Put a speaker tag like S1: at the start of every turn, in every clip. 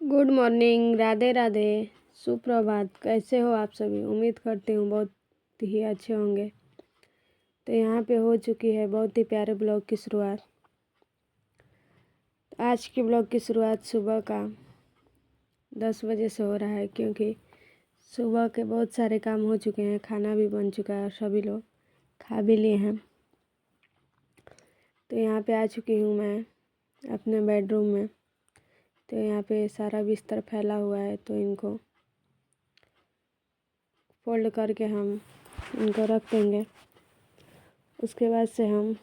S1: Good morning, Radhe Radhe, सुप्रभात। कैसे हो आप सभी? उम्मीद करती हूँ बहुत ही अच्छे होंगे। तो यहाँ पे हो चुकी है बहुत ही प्यारे ब्लॉग की शुरुआत। तो आज की ब्लॉग की शुरुआत सुबह का 10 बजे से हो रहा है, क्योंकि सुबह के बहुत सारे काम हो चुके हैं, खाना भी बन चुका है और सभी लोग खा भी लिए हैं। तो यहाँ पे आ चुकी हूँ मैं अपने बेडरूम में। तो यहाँ पे सारा बिस्तर फैला हुआ है, तो इनको फोल्ड करके हम इनको रख देंगे। उसके बाद से हम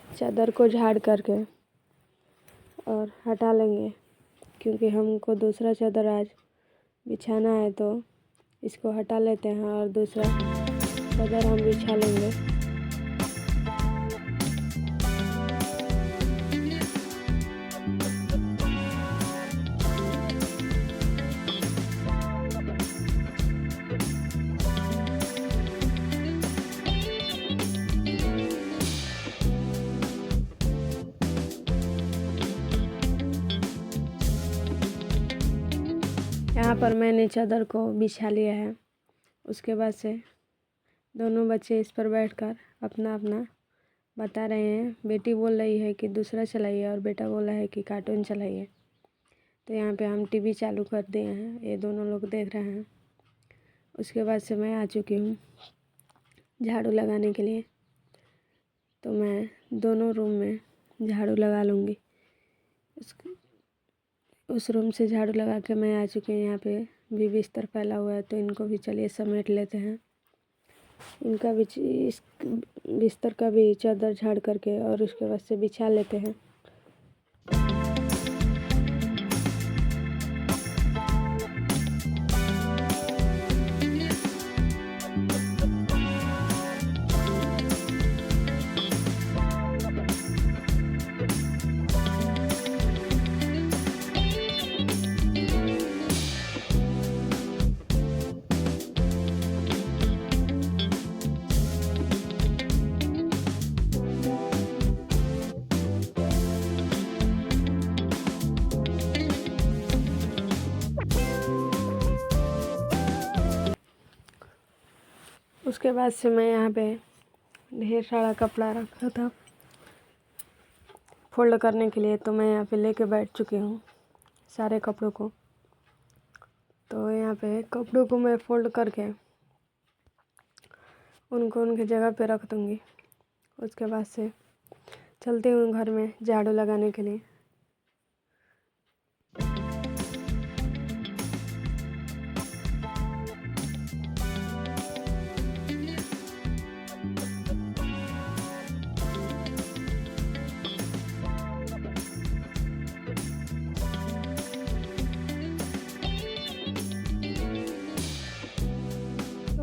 S1: चादर को झाड़ करके और हटा लेंगे, क्योंकि हमको दूसरा चादर आज बिछाना है। तो इसको हटा लेते हैं और दूसरा चादर हम बिछा लेंगे। यहाँ पर मैंने चादर को बिछा लिया है। उसके बाद से दोनों बच्चे इस पर बैठकर अपना अपना बता रहे हैं। बेटी बोल रही है कि दूसरा चलाइए और बेटा बोल रहा है कि कार्टून चलाइए। तो यहाँ पे हम टीवी चालू कर दिए हैं, ये दोनों लोग देख रहे हैं। उसके बाद से मैं आ चुकी हूँ झाड़ू लगाने के लिए। तो मैं दोनों रूम में झाड़ू लगा लूँगी। उस रूम से झाड़ू लगा के मैं आ चुकी हूँ। यहाँ पे भी बिस्तर फैला हुआ है, तो इनको भी चलिए समेट लेते हैं। इनका भी इस बिस्तर का भी चादर झाड़ करके और उसके बाद से बिछा लेते हैं। उसके बाद से मैं यहाँ पे ढेर सारा कपड़ा रखा था फोल्ड करने के लिए, तो मैं यहाँ पे लेके बैठ चुकी हूँ सारे कपड़ों को। तो यहाँ पे कपड़ों को मैं फोल्ड करके उनको उनकी जगह पे रख दूँगी। उसके बाद से चलती हूँ घर में झाड़ू लगाने के लिए।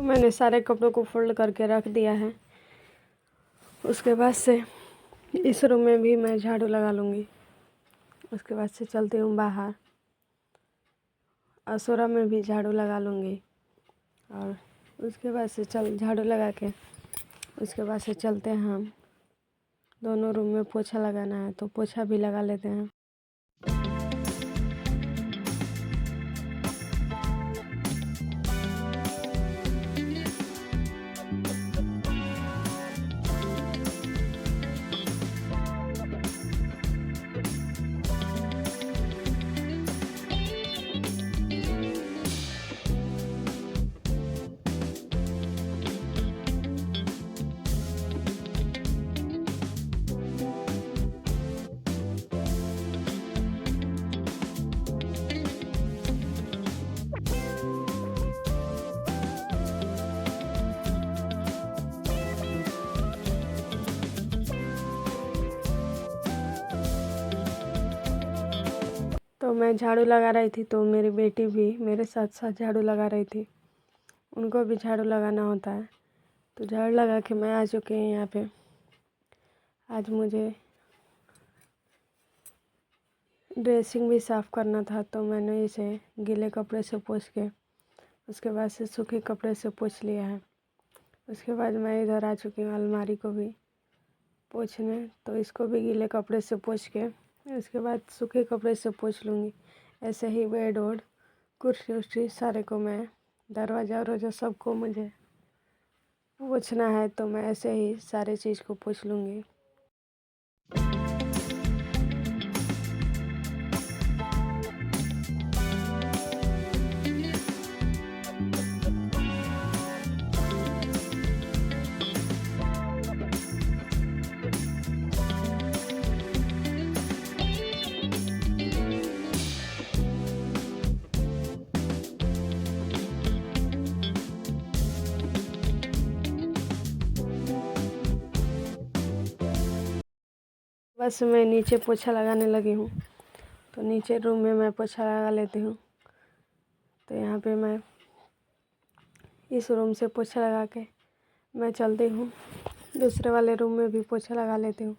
S1: मैंने सारे कपड़ों को फोल्ड करके रख दिया है। उसके बाद से इस रूम में भी मैं झाड़ू लगा लूँगी। उसके बाद से चलती हूँ बाहर, असोरा में भी झाड़ू लगा लूँगी। और उसके बाद से झाड़ू लगा के उसके बाद से चलते हैं हम दोनों रूम में पोछा लगाना है, तो पोछा भी लगा लेते हैं। तो मैं झाड़ू लगा रही थी, तो मेरी बेटी भी मेरे साथ साथ झाड़ू लगा रही थी। उनको भी झाड़ू लगाना होता है। तो झाड़ू लगा के मैं आ चुकी हूँ यहाँ पे। आज मुझे ड्रेसिंग भी साफ़ करना था, तो मैंने इसे गीले कपड़े से पोंछ के उसके बाद से सूखे कपड़े से पोंछ लिया है। उसके बाद मैं इधर आ चुकी हूँ अलमारी को भी पोंछने। तो इसको भी गीले कपड़े से पोंछ के उसके बाद सूखे कपड़े से पोंछ लूँगी। ऐसे ही बेड वोड कुर्सी उर्सी सारे को मैं दरवाज़ा वरवाज़ा सबको मुझे पोंछना है, तो मैं ऐसे ही सारे चीज़ को पोंछ लूँगी। बस मैं नीचे पोछा लगाने लगी हूँ, तो नीचे रूम में मैं पोछा लगा लेती हूँ। तो यहाँ पे मैं इस रूम से पोछा लगा के मैं चलती हूँ, दूसरे वाले रूम में भी पोछा लगा लेती हूँ।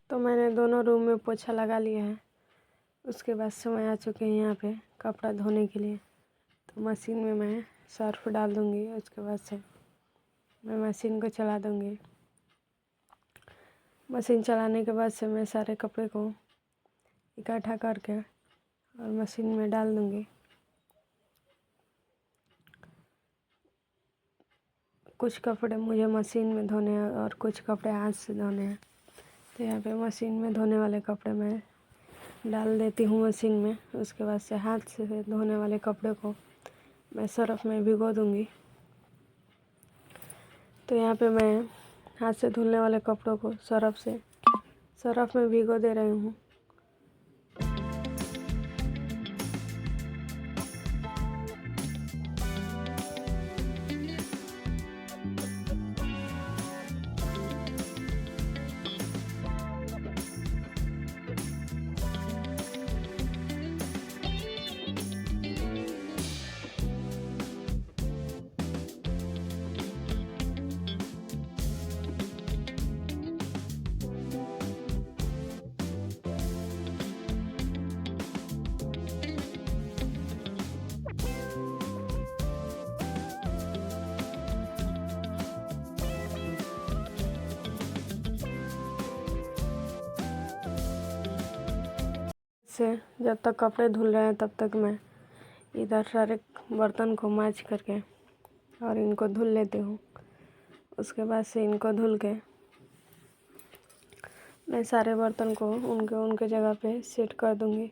S1: तो मैंने दोनों रूम में पोछा लगा लिया है। उसके बाद समय आ चुके हैं यहाँ पे कपड़ा धोने के लिए। तो मशीन में मैं सर्फ डाल दूँगी। उसके बाद से मैं मशीन को चला दूँगी। मशीन चलाने के बाद से मैं सारे कपड़े को इकट्ठा करके और मशीन में डाल दूँगी। कुछ कपड़े मुझे मशीन में धोने हैं और कुछ कपड़े हाथ से धोने हैं। तो यहाँ पे मशीन में धोने वाले कपड़े मैं डाल देती हूँ मशीन में। उसके बाद से हाथ से धोने वाले कपड़े को मैं सर्फ में भिगो दूँगी। तो यहाँ पे मैं हाथ से धुलने वाले कपड़ों को सर्फ में भिगो दे रही हूँ। से जब तक कपड़े धुल रहे हैं तब तक मैं इधर सारे बर्तन को मांज करके और इनको धुल लेती हूँ। उसके बाद से इनको धुल के मैं सारे बर्तन को उनके जगह पे सेट कर दूँगी।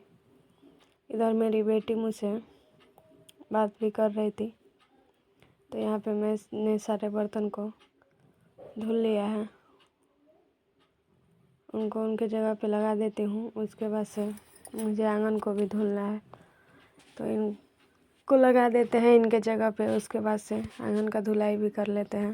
S1: इधर मेरी बेटी मुझसे बात भी कर रही थी। तो यहाँ पे मैंने सारे बर्तन को धुल लिया है, उनको उनके जगह पे लगा देती हूँ। उसके बाद से मुझे आंगन को भी धुलना है, तो इनको लगा देते हैं इनके जगह पे। उसके बाद से आंगन का धुलाई भी कर लेते हैं।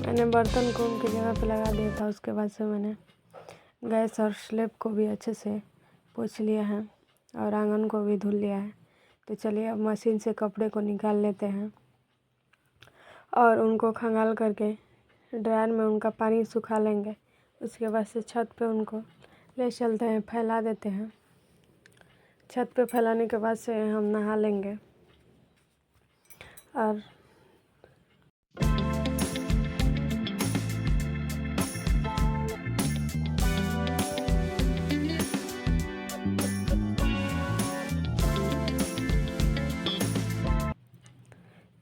S1: मैंने बर्तन को उनकी जगह पे लगा दिया था। उसके बाद से मैंने गैस और स्लैब को भी अच्छे से पोंछ लिया है और आंगन को भी धुल लिया है। तो चलिए अब मशीन से कपड़े को निकाल लेते हैं और उनको खंगाल करके ड्रायर में उनका पानी सुखा लेंगे। उसके बाद से छत पे उनको ले चलते हैं, फैला देते हैं। छत पे फैलाने के बाद से हम नहा लेंगे। और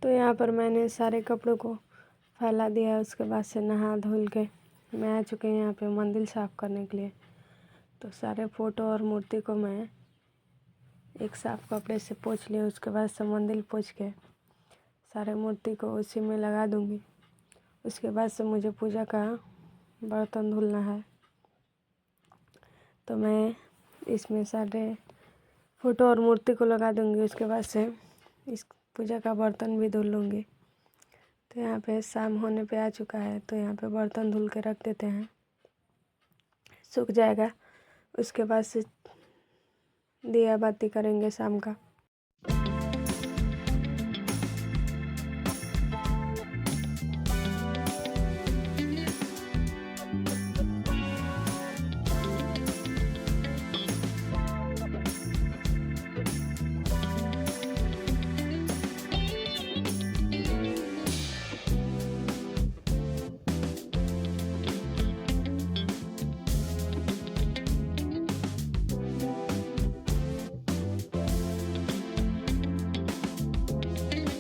S1: तो यहाँ पर मैंने सारे कपड़ों को फैला दिया है। उसके बाद से नहा धुल के मैं आ चुके हैं यहाँ पे मंदिर साफ़ करने के लिए। तो सारे फ़ोटो और मूर्ति को मैं एक साफ़ कपड़े से पोंछ लिया। उसके बाद से मंदिर पोंछ के सारे मूर्ति को उसी में लगा दूँगी। उसके बाद से मुझे पूजा का बर्तन धुलना है, तो मैं इसमें सारे फ़ोटो और मूर्ति को लगा दूँगी। उसके बाद से इस पूजा का बर्तन भी धुल लूँगी। तो यहाँ पे शाम होने पे आ चुका है, तो यहाँ पे बर्तन धुल के रख देते हैं, सूख जाएगा। उसके बाद से दिया बाती करेंगे शाम का।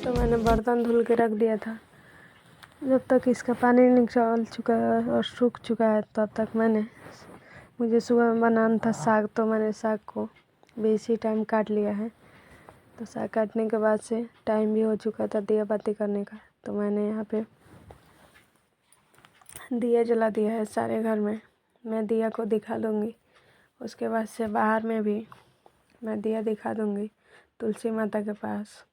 S1: तो मैंने बर्तन धुल के रख दिया था। जब तक इसका पानी निकल चुका है और सूख चुका है, तब तक मुझे सुबह में बनाना था साग। तो मैंने साग को भी इसी टाइम काट लिया है। तो साग काटने के बाद से टाइम भी हो चुका था दिया बाती करने का। तो मैंने यहाँ पे दिया जला दिया है सारे घर में। मैं दिया को दिखा दूँगी। उसके बाद से बाहर में भी मैं दिया दिखा दूँगी तुलसी माता के पास।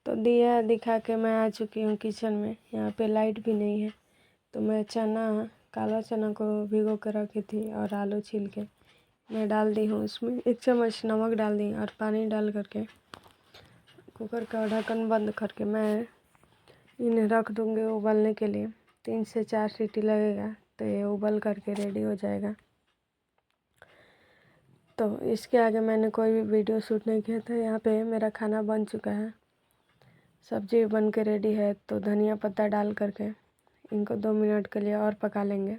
S1: तो दिया दिखा के मैं आ चुकी हूँ किचन में। यहाँ पे लाइट भी नहीं है। तो मैं काला चना को भिगो कर रखी थी और आलू छील के मैं डाल दी हूँ। उसमें 1 चम्मच नमक डाल दी और पानी डाल करके कुकर का ढक्कन बंद करके मैं इन्हें रख दूँगी उबलने के लिए। 3 से 4 सीटी लगेगा तो ये उबल करके रेडी हो जाएगा। तो इसके आगे मैंने कोई भी वीडियो शूट नहीं किया था। यहाँ पे मेरा खाना बन चुका है, सब्जी बन के रेडी है। तो धनिया पत्ता डाल करके इनको 2 मिनट के लिए और पका लेंगे।